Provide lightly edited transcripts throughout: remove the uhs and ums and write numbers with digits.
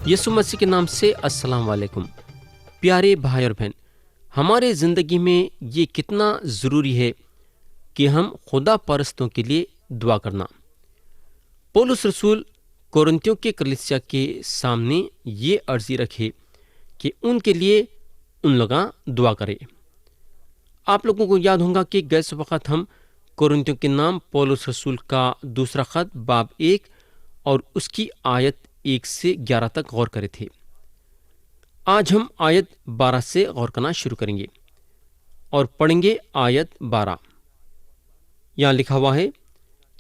یسوع مسیح کے نام سے السلام علیکم پیارے بھائی اور بہن، ہمارے زندگی میں یہ کتنا ضروری ہے کہ ہم خدا پرستوں کے لیے دعا کرنا۔ پولس رسول کورنتھیوں کے کلیسیا کے سامنے یہ عرضی رکھے کہ ان کے لیے ان لوگاں دعا کرے۔ آپ لوگوں کو یاد ہوگا کہ گئے وقت ہم کورنتھیوں کے نام پولس رسول کا دوسرا خط باب 1 اور اس کی آیت 1 سے 11 تک غور کرے تھے۔ آج ہم آیت 12 سے غور کرنا شروع کریں گے اور پڑھیں گے آیت 12۔ یہاں لکھا ہوا ہے،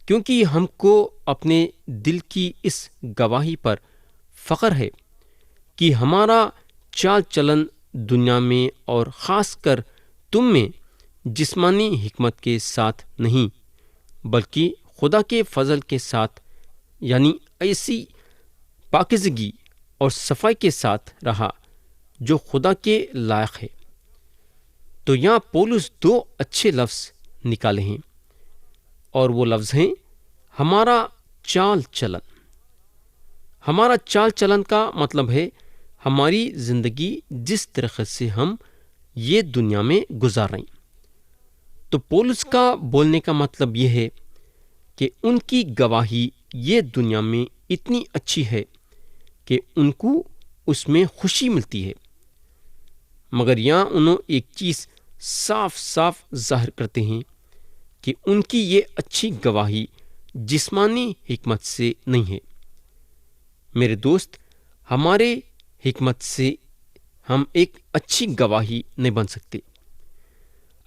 کیونکہ ہم کو اپنے دل کی اس گواہی پر فخر ہے کہ ہمارا چال چلن دنیا میں اور خاص کر تم میں جسمانی حکمت کے ساتھ نہیں بلکہ خدا کے فضل کے ساتھ، یعنی ایسی پاکیزگی اور صفائی کے ساتھ رہا جو خدا کے لائق ہے۔ تو یہاں پولس 2 اچھے لفظ نکالے ہیں اور وہ لفظ ہیں ہمارا چال چلن۔ ہمارا چال چلن کا مطلب ہے ہماری زندگی جس طریقے سے ہم یہ دنیا میں گزار رہے ہیں۔ تو پولس کا بولنے کا مطلب یہ ہے کہ ان کی گواہی یہ دنیا میں اتنی اچھی ہے کہ ان کو اس میں خوشی ملتی ہے، مگر یہاں انہوں ایک چیز صاف صاف ظاہر کرتے ہیں کہ ان کی یہ اچھی گواہی جسمانی حکمت سے نہیں ہے۔ میرے دوست، ہمارے حکمت سے ہم ایک اچھی گواہی نہیں بن سکتے۔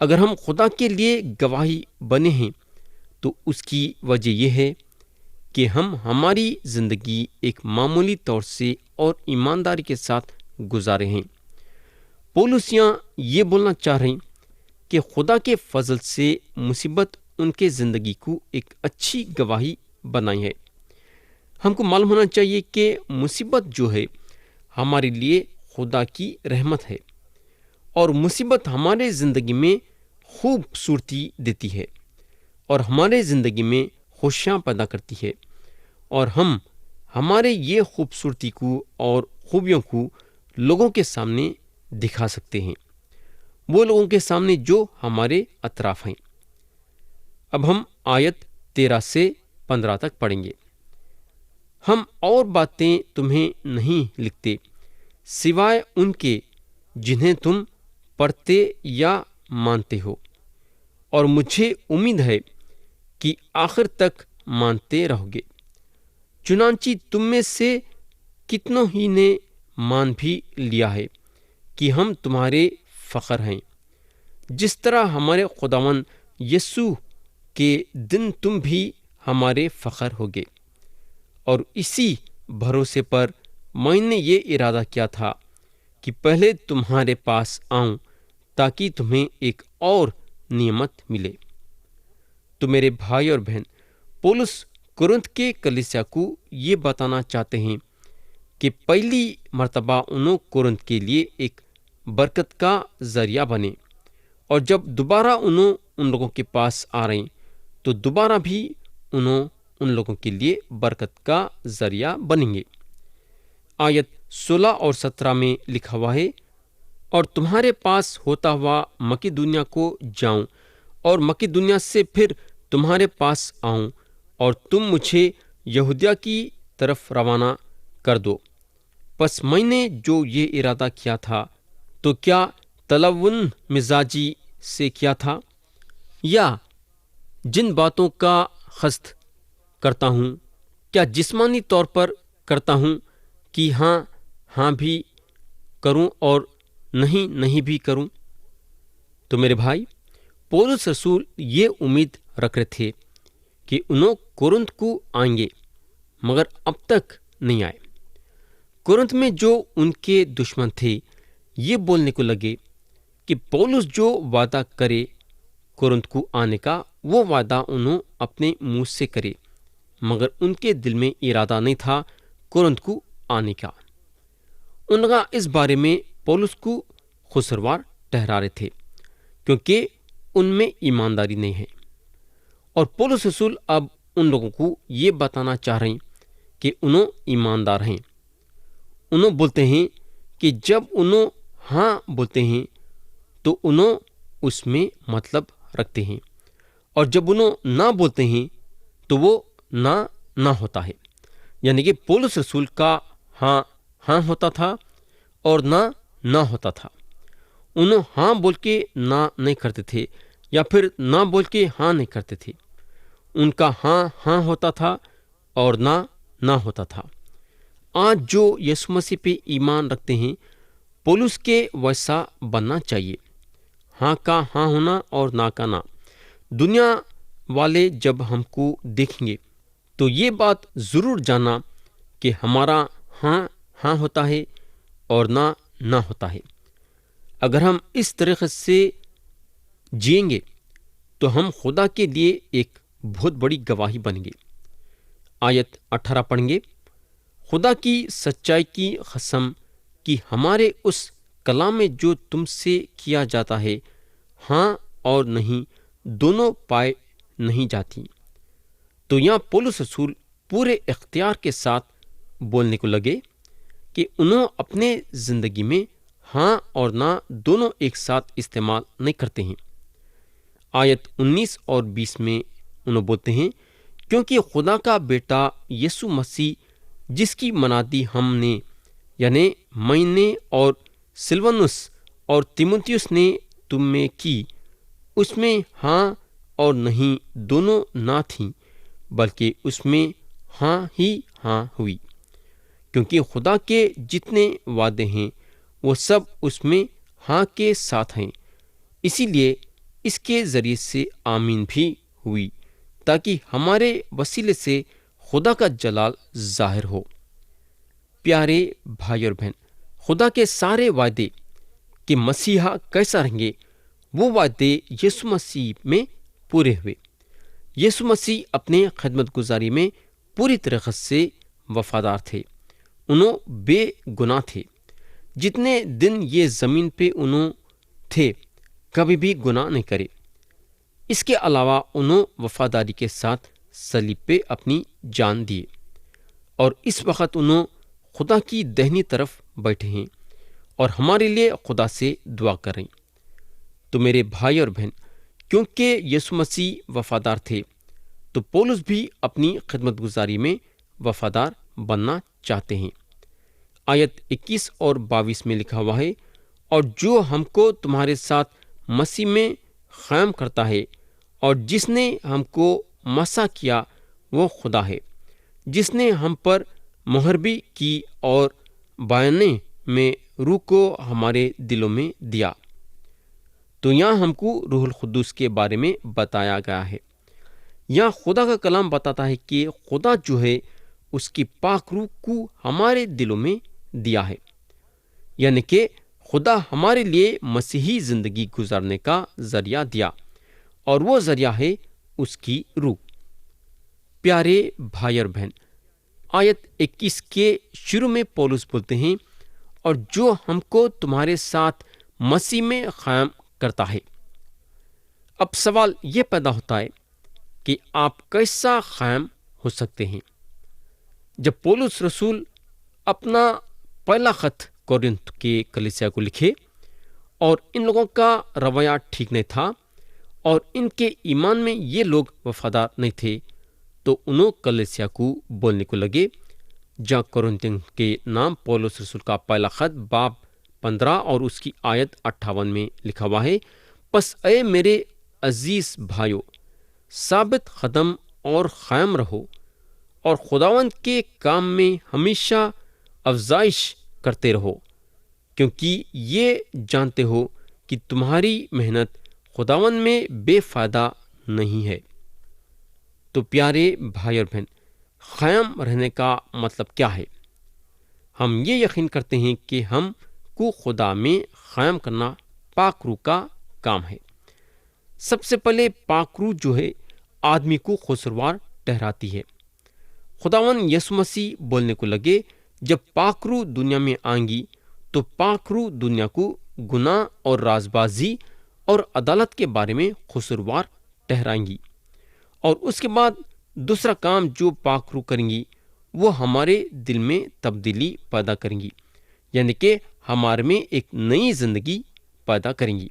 اگر ہم خدا کے لیے گواہی بنے ہیں تو اس کی وجہ یہ ہے کہ ہم ہماری زندگی ایک معمولی طور سے اور ایمانداری کے ساتھ گزارے ہیں۔ پولس یہاں یہ بولنا چاہ رہے ہیں کہ خدا کے فضل سے مصیبت ان کے زندگی کو ایک اچھی گواہی بنائی ہے۔ ہم کو معلوم ہونا چاہیے کہ مصیبت جو ہے ہمارے لیے خدا کی رحمت ہے، اور مصیبت ہمارے زندگی میں خوبصورتی دیتی ہے اور ہمارے زندگی میں خوشیاں پیدا کرتی ہے، اور ہم ہمارے یہ خوبصورتی کو اور خوبیوں کو لوگوں کے سامنے دکھا سکتے ہیں، وہ لوگوں کے سامنے جو ہمارے اطراف ہیں۔ اب ہم آیت 13 سے 15 تک پڑھیں گے۔ ہم اور باتیں تمہیں نہیں لکھتے سوائے ان کے جنہیں تم پڑھتے یا مانتے ہو، اور مجھے امید ہے کہ آخر تک مانتے رہو گے۔ چنانچہ تم میں سے کتنوں ہی نے مان بھی لیا ہے کہ ہم تمہارے فخر ہیں، جس طرح ہمارے خداوند یسوع کے دن تم بھی ہمارے فخر ہوگے۔ اور اسی بھروسے پر میں نے یہ ارادہ کیا تھا کہ پہلے تمہارے پاس آؤں تاکہ تمہیں ایک اور نعمت ملے۔ تو میرے بھائی اور بہن، پولس کورنتھ کے کلیسیا کو یہ بتانا چاہتے ہیں کہ پہلی مرتبہ انہوں کورنتھ کے لیے ایک برکت کا ذریعہ بنے، اور جب دوبارہ انہوں ان لوگوں کے پاس آ رہے ہیں تو دوبارہ بھی انہوں ان لوگوں کے لیے برکت کا ذریعہ بنیں گے۔ آیت 16 اور 17 میں لکھا ہوا ہے، اور تمہارے پاس ہوتا ہوا مقدونیہ کو جاؤں اور مقدونیہ سے پھر تمہارے پاس آؤں، اور تم مجھے یہودیہ کی طرف روانہ کر دو۔ پس میں نے جو یہ ارادہ کیا تھا تو کیا تلون مزاجی سے کیا تھا، یا جن باتوں کا قصد کرتا ہوں کیا جسمانی طور پر کرتا ہوں کہ ہاں ہاں بھی کروں اور نہیں بھی کروں؟ تو میرے بھائی، پولس رسول یہ امید رکھ رہے تھے کہ انہوں کورنتھ کو آئیں گے، مگر اب تک نہیں آئے۔ کورنتھ میں جو ان کے دشمن تھے یہ بولنے کو لگے کہ پولس جو وعدہ کرے کورنتھ کو آنے کا، وہ وعدہ انہوں اپنے منہ سے کرے، مگر ان کے دل میں ارادہ نہیں تھا کورنتھ کو آنے کا۔ ان کا اس بارے میں پولس کو قصوروار ٹھہرا رہے تھے کیونکہ ان میں ایمانداری نہیں ہے، اور پولس رسول اب ان لوگوں کو یہ بتانا چاہ رہے ہیں کہ انہوں ایماندار ہیں۔ انہوں بولتے ہیں کہ جب انہوں ہاں بولتے ہیں تو انہوں اس میں مطلب رکھتے ہیں، اور جب انہوں نہ بولتے ہیں تو وہ نہ ہوتا ہے۔ یعنی کہ پولس رسول کا ہاں ہاں ہوتا تھا اور نہ ہوتا تھا۔ انہوں ہاں بول کے نہ نہیں کرتے تھے، یا پھر نہ بول کے ہاں نہیں کرتے تھے۔ ان کا ہاں ہاں ہوتا تھا اور نہ ہوتا تھا۔ آج جو یسوع مسیح پہ ایمان رکھتے ہیں، پولس کے ویسا بننا چاہیے، ہاں کا ہاں ہونا اور نہ کا نہ۔ دنیا والے جب ہم کو دیکھیں گے تو یہ بات ضرور جاننا کہ ہمارا ہاں ہاں ہوتا ہے اور نہ ہوتا ہے۔ اگر ہم اس طریقے سے جئیں گے تو ہم خدا کے لیے ایک بہت بڑی گواہی بنیں گے۔ آیت 18 پڑھیں گے۔ خدا کی سچائی کی قسم کہ ہمارے اس کلام میں جو تم سے کیا جاتا ہے، ہاں اور نہیں دونوں پائے نہیں جاتی۔ تو یہاں پولس رسول پورے اختیار کے ساتھ بولنے کو لگے کہ انہوں اپنے زندگی میں ہاں اور نہ دونوں ایک ساتھ استعمال نہیں کرتے ہیں۔ آیت 19 اور 20 میں انہوں بولتے ہیں، کیونکہ خدا کا بیٹا یسوع مسیح جس کی منادی ہم نے یعنی میں نے اور سلونس اور تیموتھیوس نے تم میں کی، اس میں ہاں اور نہیں دونوں نہ تھیں، بلکہ اس میں ہاں ہی ہاں ہوئی، کیونکہ خدا کے جتنے وعدے ہیں وہ سب اس میں ہاں کے ساتھ ہیں، اسی لیے اس کے ذریعے سے آمین بھی ہوئی، تاکہ ہمارے وسیلے سے خدا کا جلال ظاہر ہو۔ پیارے بھائی اور بہن، خدا کے سارے وعدے کہ مسیحا کیسا رہیں گے، وہ وعدے یسوع مسیح میں پورے ہوئے۔ یسوع مسیح اپنے خدمت گزاری میں پوری طرح سے وفادار تھے۔ انہوں بے گناہ تھے۔ جتنے دن یہ زمین پہ انہوں تھے کبھی بھی گناہ نہیں کرے۔ اس کے علاوہ انہوں وفاداری کے ساتھ صلیب پہ اپنی جان دیے، اور اس وقت انہوں خدا کی دہنی طرف بیٹھے ہیں اور ہمارے لیے خدا سے دعا کریں۔ تو میرے بھائی اور بہن، کیونکہ یسوع مسیح وفادار تھے تو پولس بھی اپنی خدمت گزاری میں وفادار بننا چاہتے ہیں۔ آیت 21 اور 22 میں لکھا ہوا ہے، اور جو ہم کو تمہارے ساتھ مسیح میں قائم کرتا ہے، اور جس نے ہم کو مسح کیا وہ خدا ہے، جس نے ہم پر مہر بھی کی اور بیانے میں روح کو ہمارے دلوں میں دیا۔ تو یہاں ہم کو روح القدس کے بارے میں بتایا گیا ہے۔ یہاں خدا کا کلام بتاتا ہے کہ خدا جو ہے اس کی پاک روح کو ہمارے دلوں میں دیا ہے، یعنی کہ خدا ہمارے لیے مسیحی زندگی گزارنے کا ذریعہ دیا، اور وہ ذریعہ ہے اس کی روح۔ پیارے بھائی اور بہن، آیت 21 کے شروع میں پولس بولتے ہیں، اور جو ہم کو تمہارے ساتھ مسیح میں قائم کرتا ہے۔ اب سوال یہ پیدا ہوتا ہے کہ آپ کیسا قائم ہو سکتے ہیں؟ جب پولس رسول اپنا پہلا خط کورنتھ کے کلیسیا کو لکھے اور ان لوگوں کا رویہ ٹھیک نہیں تھا اور ان کے ایمان میں یہ لوگ وفادار نہیں تھے، تو انہوں کلیسیا کو بولنے کو لگے۔ جہاں کورنتھیوں کے نام پولس رسول کا پہلا خط باب 15 اور اس کی آیت 58 میں لکھا ہوا ہے، پس اے میرے عزیز بھائیو، ثابت قدم اور قائم رہو، اور خداوند کے کام میں ہمیشہ افزائش کرتے رہو، کیونکہ یہ جانتے ہو کہ تمہاری محنت خداوند میں بے فائدہ نہیں ہے۔ تو پیارے بھائی اور بہن، قائم رہنے کا مطلب کیا ہے؟ ہم یہ یقین کرتے ہیں کہ ہم کو خدا میں قائم کرنا پاک روح کا کام ہے۔ سب سے پہلے پاک روح جو ہے آدمی کو قصوروار ٹھہراتی ہے۔ خداوند یسوع مسیح بولنے کو لگے، جب پاک روح دنیا میں آئیں گی تو پاک روح دنیا کو گناہ اور راز بازی اور عدالت کے بارے میں قصوروار ٹھہرائیں گی، اور اس کے بعد دوسرا کام جو پاک روح کریں گی وہ ہمارے دل میں تبدیلی پیدا کریں گی، یعنی کہ ہمارے میں ایک نئی زندگی پیدا کریں گی۔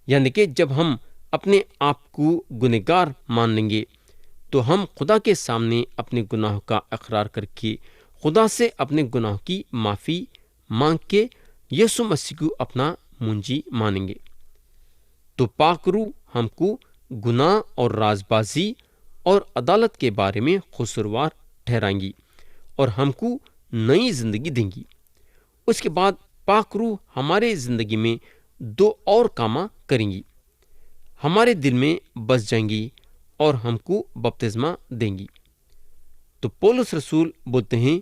یعنی کہ جب ہم اپنے آپ کو گنہگار مان لیں گے تو ہم خدا کے سامنے اپنے گناہوں کا اقرار کر کے خدا سے اپنے گناہوں کی معافی مانگ کے یسوع مسیح کو اپنا منجی مانیں گے۔ تو پاک روح ہم کو گناہ اور راز بازی اور عدالت کے بارے میں قصوروار ٹھہرائیں گی اور ہم کو نئی زندگی دیں گی۔ اس کے بعد پاک روح ہمارے زندگی میں دو اور کام کریں گی، ہمارے دل میں بس جائیں گی اور ہم کو بپتسمہ دیں گی۔ تو پولس رسول بولتے ہیں،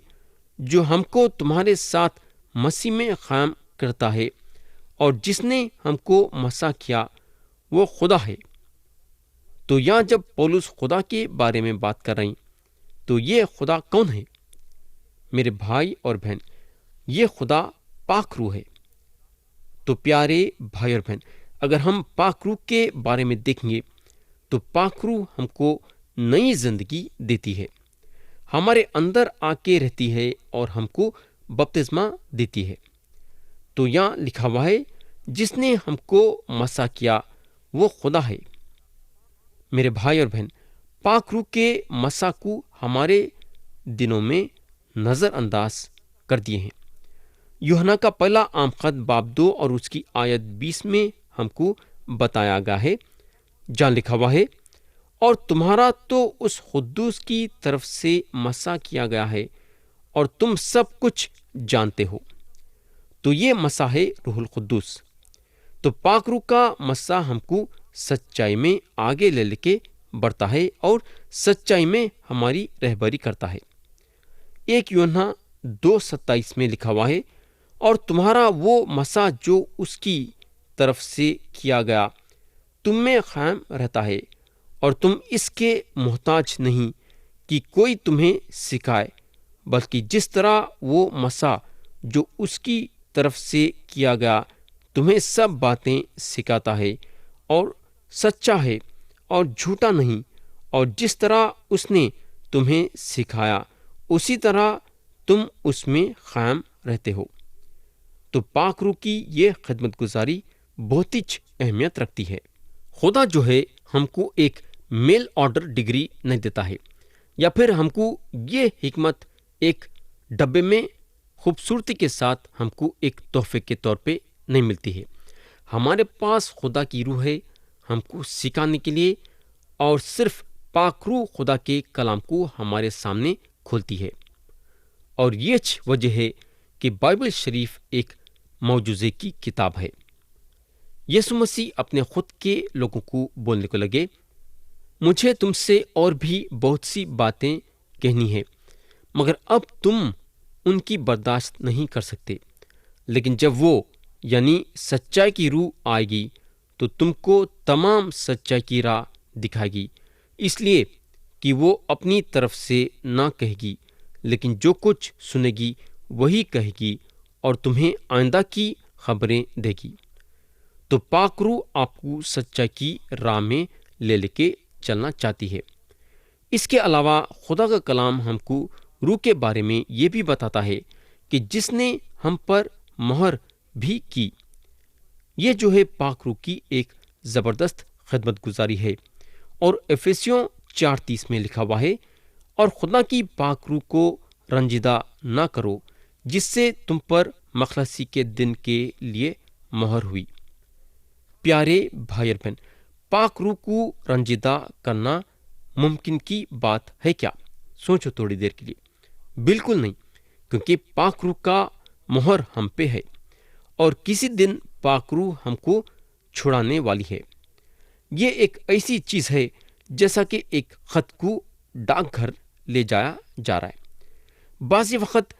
جو ہم کو تمہارے ساتھ مسیح میں قائم کرتا ہے اور جس نے ہم کو مسیح کیا وہ خدا ہے۔ تو یہاں جب پولس خدا کے بارے میں بات کر رہے ہیں تو یہ خدا کون ہے؟ میرے بھائی اور بہن، یہ خدا پاک روح ہے۔ تو پیارے بھائی اور بہن، اگر ہم پاک روح کے بارے میں دیکھیں گے تو پاک روح ہم کو نئی زندگی دیتی ہے، ہمارے اندر آ کے رہتی ہے اور ہم کو بپتسمہ دیتی ہے۔ تو یہاں لکھا ہوا ہے، جس نے ہم کو مسیح کیا وہ خدا ہے۔ میرے بھائی اور بہن، پاک روح کے مسیح کو ہمارے دنوں میں نظر انداز کر دیے ہیں۔ یوحنا کا پہلا عام خط باب 2 اور اس کی آیت 20 میں ہم کو بتایا گیا ہے، جہاں لکھا ہوا ہے، اور تمہارا تو اس قدوس کی طرف سے مسیح کیا گیا ہے اور تم سب کچھ جانتے ہو۔ تو یہ مسیح ہے روح القدس۔ تو پاک روح کا مسیح ہم کو سچائی میں آگے لے کے بڑھتا ہے اور سچائی میں ہماری رہبری کرتا ہے۔ 1 یوحنا 2:27 میں لکھا ہوا ہے، اور تمہارا وہ مسیح جو اس کی طرف سے کیا گیا تم میں قائم رہتا ہے، اور تم اس کے محتاج نہیں کہ کوئی تمہیں سکھائے، بلکہ جس طرح وہ مسیح جو اس کی طرف سے کیا گیا تمہیں سب باتیں سکھاتا ہے اور سچا ہے اور جھوٹا نہیں، اور جس طرح اس نے تمہیں سکھایا اسی طرح تم اس میں قائم رہتے ہو۔ تو پاک روح کی یہ خدمت گزاری بہت ہی اہمیت رکھتی ہے۔ خدا جو ہے ہم کو ایک میل آرڈر ڈگری نہیں دیتا ہے، یا پھر ہم کو یہ حکمت ایک ڈبے میں خوبصورتی کے ساتھ ہم کو ایک تحفے کے طور پہ نہیں ملتی ہے۔ ہمارے پاس خدا کی روح ہے ہم کو سکھانے کے لیے، اور صرف پاک روح خدا کے کلام کو ہمارے سامنے کھولتی ہے۔ اور یہ وجہ ہے کہ بائبل شریف ایک معجزے کی کتاب ہے۔ یسوع مسیح اپنے خود کے لوگوں کو بولنے کو لگے، مجھے تم سے اور بھی بہت سی باتیں کہنی ہے، مگر اب تم ان کی برداشت نہیں کر سکتے، لیکن جب وہ یعنی سچائی کی روح آئے گی تو تم کو تمام سچائی کی راہ دکھائے گی، اس لیے کہ وہ اپنی طرف سے نہ کہے گی، لیکن جو کچھ سنے گی وہی کہے گی اور تمہیں آئندہ کی خبریں دے گی۔ تو پاک روح آپ کو سچائی کی راہ میں لے کے چلنا چاہتی ہے۔ اس کے علاوہ خدا کا کلام ہم کو روح کے بارے میں یہ بھی بتاتا ہے کہ جس نے ہم پر مہر بھی کی۔ یہ جو ہے پاک روح کی ایک زبردست خدمت گزاری ہے، اور افسیوں 4:30 میں لکھا ہوا ہے، اور خدا کی پاک روح کو رنجیدہ نہ کرو جس سے تم پر مخلصی کے دن کے لیے مہر ہوئی۔ پیارے بھائی اور بہن، پاک روح کو رنجیدہ کرنا ممکن کی بات ہے کیا؟ سوچو تھوڑی دیر کے لیے۔ بالکل نہیں، کیونکہ پاک روح کا مہر ہم پہ ہے، اور کسی دن پاک روح ہم کو چھڑانے والی ہے۔ یہ ایک ایسی چیز ہے جیسا کہ ایک خط کو ڈاک گھر لے جایا جا رہا ہے۔ بعض وقت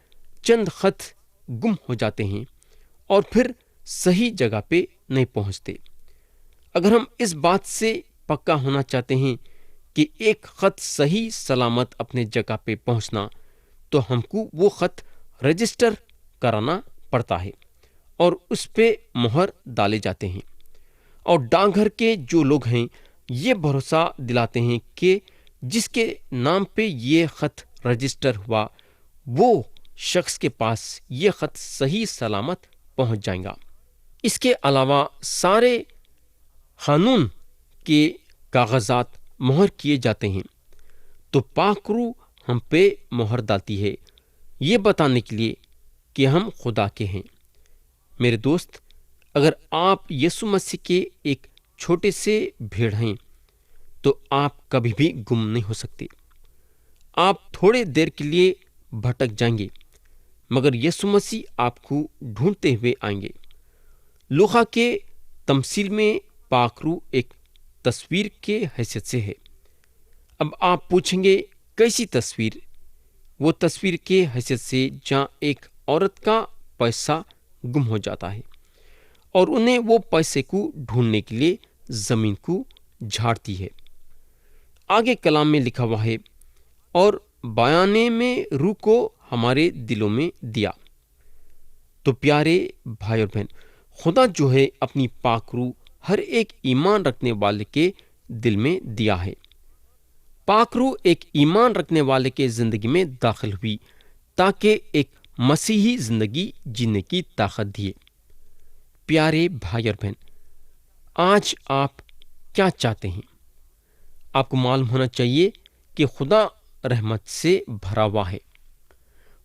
چند خط گم ہو جاتے ہیں اور پھر صحیح جگہ پہ نہیں پہنچتے۔ اگر ہم اس بات سے پکا ہونا چاہتے ہیں کہ ایک خط صحیح سلامت اپنے جگہ پہ پہنچنا، تو ہم کو وہ خط رجسٹر کرانا پڑتا ہے اور اس پہ مہر ڈالے جاتے ہیں، اور ڈاک گھر کے جو لوگ ہیں یہ بھروسہ دلاتے ہیں کہ جس کے نام پہ یہ خط رجسٹر ہوا وہ شخص کے پاس یہ خط صحیح سلامت پہنچ جائے گا۔ اس کے علاوہ سارے قانون کے کاغذات مہر کیے جاتے ہیں، تو پاک روح ہم پہ مہر ڈالتی ہے، یہ بتانے کے لیے کہ ہم خدا کے ہیں۔ میرے دوست، اگر آپ یسوع مسیح کے ایک چھوٹے سے بھیڑ ہیں تو آپ کبھی بھی گم نہیں ہو سکتے۔ آپ تھوڑے دیر کے لیے بھٹک جائیں گے، مگر یسوع مسیح آپ کو ڈھونڈتے ہوئے آئیں گے۔ لوقا کے تمثیل میں پاک روح ایک تصویر کے حیثیت سے ہے۔ اب آپ پوچھیں گے کیسی تصویر؟ وہ تصویر کے حیثیت سے جہاں ایک عورت کا پیسہ گم ہو جاتا ہے اور انہیں وہ پیسے کو ڈھونڈنے کے لیے زمین کو جھاڑتی ہے۔ آگے کلام میں لکھا ہوا ہے، اور بیانے میں روح کو ہمارے دلوں میں دیا۔ تو پیارے بھائی اور بہن، خدا جو ہے اپنی پاک روح ہر ایک ایمان رکھنے والے کے دل میں دیا ہے۔ پاک روح ایک ایمان رکھنے والے کے زندگی میں داخل ہوئی تاکہ ایک مسیحی زندگی جینے کی طاقت دیے۔ پیارے بھائی اور بہن، آج آپ کیا چاہتے ہیں؟ آپ کو معلوم ہونا چاہیے کہ خدا رحمت سے بھرا ہوا ہے۔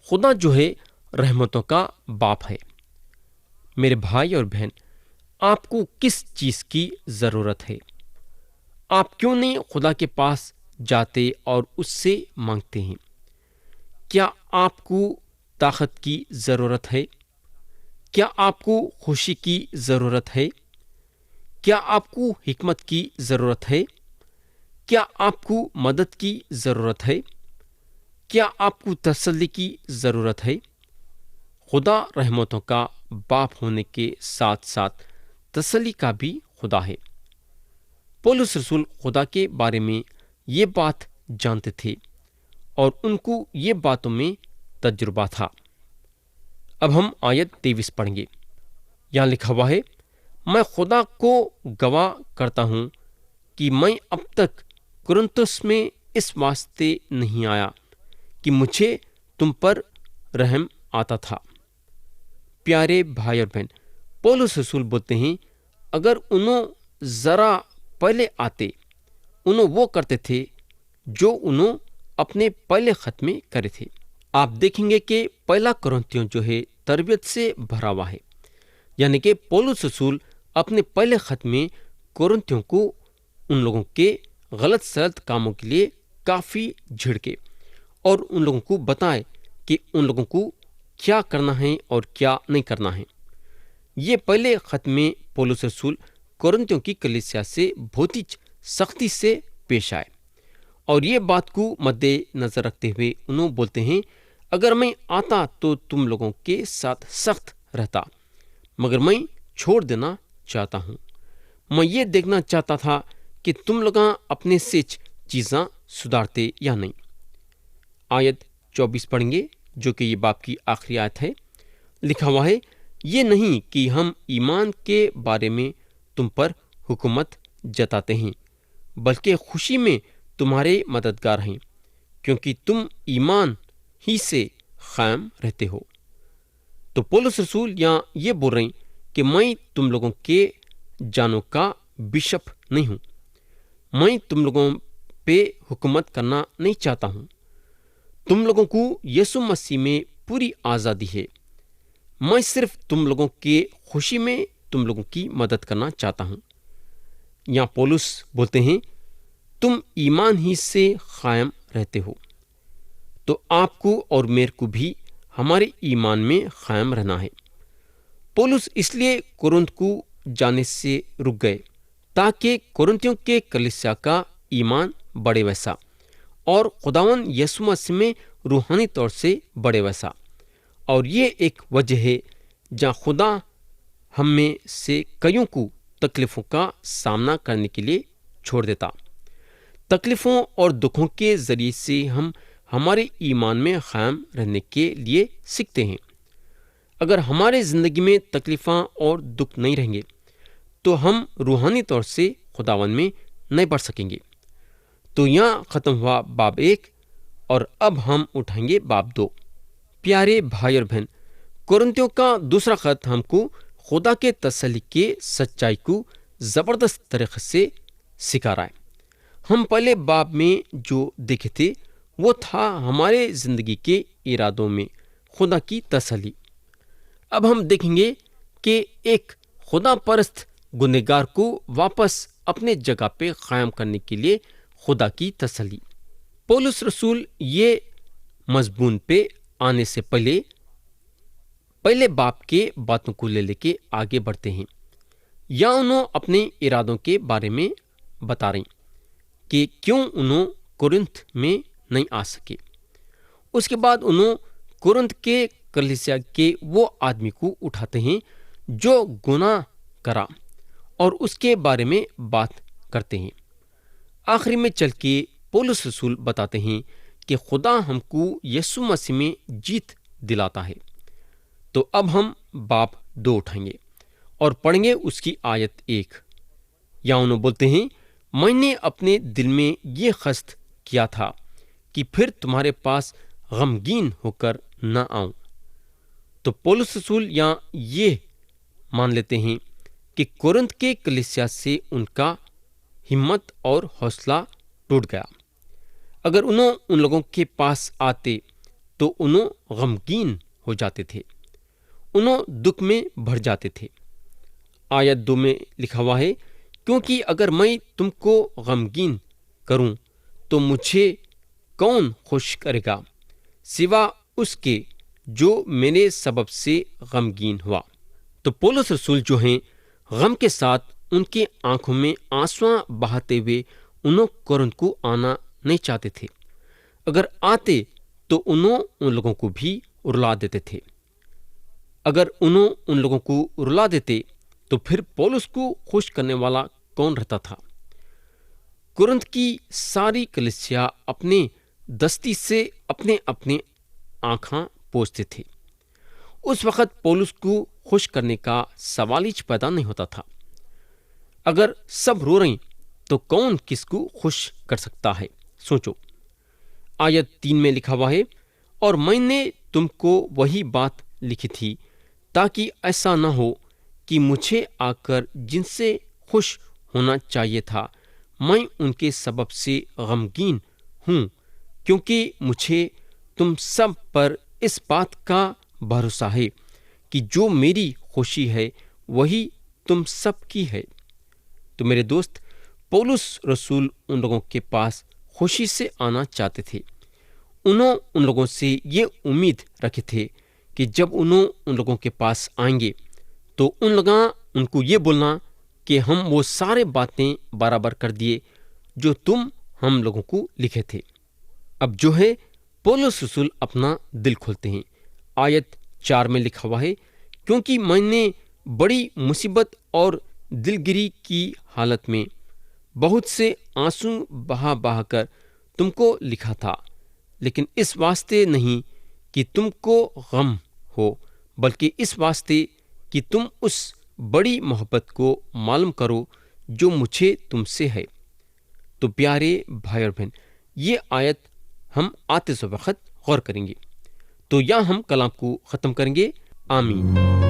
خدا جو ہے رحمتوں کا باپ ہے۔ میرے بھائی اور بہن، آپ کو کس چیز کی ضرورت ہے؟ آپ کیوں نہیں خدا کے پاس جاتے اور اس سے مانگتے ہیں؟ کیا آپ کو طاقت کی ضرورت ہے؟ کیا آپ کو خوشی کی ضرورت ہے؟ کیا آپ کو حکمت کی ضرورت ہے؟ کیا آپ کو مدد کی ضرورت ہے؟ کیا آپ کو تسلی کی ضرورت ہے؟ خدا رحمتوں کا باپ ہونے کے ساتھ ساتھ تسلی کا بھی خدا ہے۔ پولس رسول خدا کے بارے میں یہ بات جانتے تھے اور ان کو یہ باتوں میں تجربہ تھا۔ اب ہم آیت 23 پڑھیں گے۔ یہاں لکھا ہوا ہے، میں خدا کو گواہ کرتا ہوں کہ میں اب تک کرنتھس میں اس واسطے نہیں آیا کہ مجھے تم پر رحم آتا تھا۔ پیارے بھائی اور بہن، پولس رسول بولتے ہیں، اگر انہوں ذرا پہلے آتے، انہوں وہ کرتے تھے جو انہوں اپنے پہلے خط میں کرے تھے۔ آپ دیکھیں گے کہ پہلا کرنتھیوں جو ہے تربیت سے بھرا ہوا ہے، یعنی کہ پولس رسول اپنے پہلے خط میں کرنتھیوں کو ان لوگوں کے غلط سلط کاموں کے لیے کافی جھڑکے اور ان لوگوں کو بتائے کہ ان لوگوں کو کیا کرنا ہے اور کیا نہیں کرنا ہے۔ یہ پہلے خط میں پولس رسول کرنتھیوں کی کلیسیا سے بہت ہی سختی سے پیش آئے، اور یہ بات کو مد نظر رکھتے ہوئے انہوں بولتے ہیں، اگر میں آتا تو تم لوگوں کے ساتھ سخت رہتا، مگر میں چھوڑ دینا چاہتا ہوں۔ میں یہ دیکھنا چاہتا تھا کہ تم لوگ اپنے سے چیزاں سدھارتے یا نہیں۔ آیت 24 پڑھیں گے، جو کہ یہ باب کی آخری آیت ہے۔ لکھا ہوا ہے، یہ نہیں کہ ہم ایمان کے بارے میں تم پر حکومت جتاتے ہیں، بلکہ خوشی میں تمہارے مددگار ہیں، کیونکہ تم ایمان ہی سے قائم رہتے ہو۔ تو پولس رسول یہاں یہ بول رہے ہیں کہ میں تم لوگوں کے جانوں کا بشپ نہیں ہوں، میں تم لوگوں پہ حکومت کرنا نہیں چاہتا ہوں۔ تم لوگوں کو یسوع مسیح میں پوری آزادی ہے، میں صرف تم لوگوں کے خوشی میں تم لوگوں کی مدد کرنا چاہتا ہوں۔ یہاں پولس بولتے ہیں، تم ایمان ہی سے قائم رہتے ہو، تو آپ کو اور میرے کو بھی ہمارے ایمان میں قائم رہنا ہے۔ پولس اس لیے کرنتھ کو جانے سے رک گئے تاکہ کرنتھیوں کے کلیسیا کا ایمان بڑھے ویسا اور خداوند یسوع مسیح میں روحانی طور سے بڑھے ویسا۔ اور یہ ایک وجہ ہے جہاں خدا ہم میں سے کئیوں کو تکلیفوں کا سامنا کرنے کے لیے چھوڑ دیتا۔ تکلیفوں اور دکھوں کے ذریعے سے ہم ہمارے ایمان میں قائم رہنے کے لیے سیکھتے ہیں۔ اگر ہمارے زندگی میں تکلیفاں اور دکھ نہیں رہیں گے تو ہم روحانی طور سے خداوند میں نہیں بڑھ سکیں گے۔ تو یہاں ختم ہوا باب 1 اور اب ہم اٹھائیں گے باب 2۔ پیارے بھائی اور بہن، کورنتھیوں کا دوسرا خط ہم کو خدا کے تسلی کے سچائی کو زبردست طریقے سے سکھا رہا ہے۔ ہم پہلے باب میں جو دیکھے تھے وہ تھا ہمارے زندگی کے ارادوں میں خدا کی تسلی۔ اب ہم دیکھیں گے کہ ایک خدا پرست گنہگار کو واپس اپنے جگہ پہ قائم کرنے کے لیے خدا کی تسلی۔ پولس رسول یہ مضمون پہ آنے سے پہلے باپ کے باتوں کو لے کے آگے بڑھتے ہیں، یا انہوں اپنے ارادوں کے بارے میں بتا رہے ہیں کہ کیوں انہوں کورنتھ میں نہیں آ سکے۔ اس کے بعد انہوں کورنتھ کے کلیسیا کے وہ آدمی کو اٹھاتے ہیں جو گناہ کرا اور اس کے بارے میں بات کرتے ہیں۔ آخری میں چل کے پولس رسول بتاتے ہیں کہ خدا ہم کو یسوع مسیح میں جیت دلاتا ہے۔ تو اب ہم باب 2 اٹھائیں گے اور پڑھیں گے اس کی آیت 1۔ یا انہوں بولتے ہیں، میں نے اپنے دل میں یہ قصد کیا تھا کہ پھر تمہارے پاس غمگین ہو کر نہ آؤں۔ تو پولس رسول یہاں یہ مان لیتے ہیں کہ کورنتھ کے کلیسیا سے ان کا ہمت اور حوصلہ ٹوٹ گیا۔ اگر انہوں ان لوگوں کے پاس آتے تو انہوں غمگین ہو جاتے تھے، انہوں دکھ میں بھر جاتے تھے۔ آیت 2 میں لکھا ہوا ہے، کیونکہ اگر میں تم کو غمگین کروں تو مجھے کون خوش کرے گا سوا اس کے جو میرے سبب سے غمگین ہوا۔ تو پولس رسول جو ہیں غم کے ساتھ ان کے آنکھوں میں آنسواں بہاتے ہوئے انہوں کورنتھ کو آنا نہیں چاہتے تھے۔ اگر آتے تو انہوں ان لوگوں کو بھی رلا دیتے تھے۔ اگر انہوں ان لوگوں کو رلا دیتے تو پھر پولس کو خوش کرنے والا کون رہتا تھا؟ کورنتھ کی ساری کلیسیا اپنے دستی سے اپنے آنکھاں پوچھتے تھے۔ اس وقت پولس کو خوش کرنے کا سوال ہی پیدا نہیں ہوتا تھا۔ اگر سب رو رہے تو کون کس کو خوش کر سکتا ہے؟ سوچو۔ آیت 3 میں لکھا ہوا ہے، اور میں نے تم کو وہی بات لکھی تھی تاکہ ایسا نہ ہو کہ مجھے آ کر جن سے خوش ہونا چاہیے تھا میں ان کے سبب سے غمگین ہوں، کیونکہ مجھے تم سب پر اس بات کا بھروسہ ہے کہ جو میری خوشی ہے وہی تم سب کی ہے۔ تو میرے دوست، پولس رسول ان لوگوں کے پاس خوشی سے آنا چاہتے تھے۔ انہوں ان لوگوں سے یہ امید رکھے تھے کہ جب انہوں ان لوگوں کے پاس آئیں گے تو ان لوگاں ان کو یہ بولنا کہ ہم وہ سارے باتیں برابر کر دیے جو تم ہم لوگوں کو لکھے تھے۔ اب جو ہے پولس رسول اپنا دل کھولتے ہیں۔ آیت 4 میں لکھا ہوا ہے، کیونکہ میں نے بڑی مصیبت اور دلگیری کی حالت میں بہت سے آنسو بہا کر تم کو لکھا تھا، لیکن اس واسطے نہیں کہ تم کو غم ہو، بلکہ اس واسطے کہ تم اس بڑی محبت کو معلوم کرو جو مجھے تم سے ہے۔ تو پیارے بھائی اور بہن، یہ آیت ہم آتے سے وقت غور کریں گے۔ تو یہاں ہم کلام کو ختم کریں گے۔ آمین۔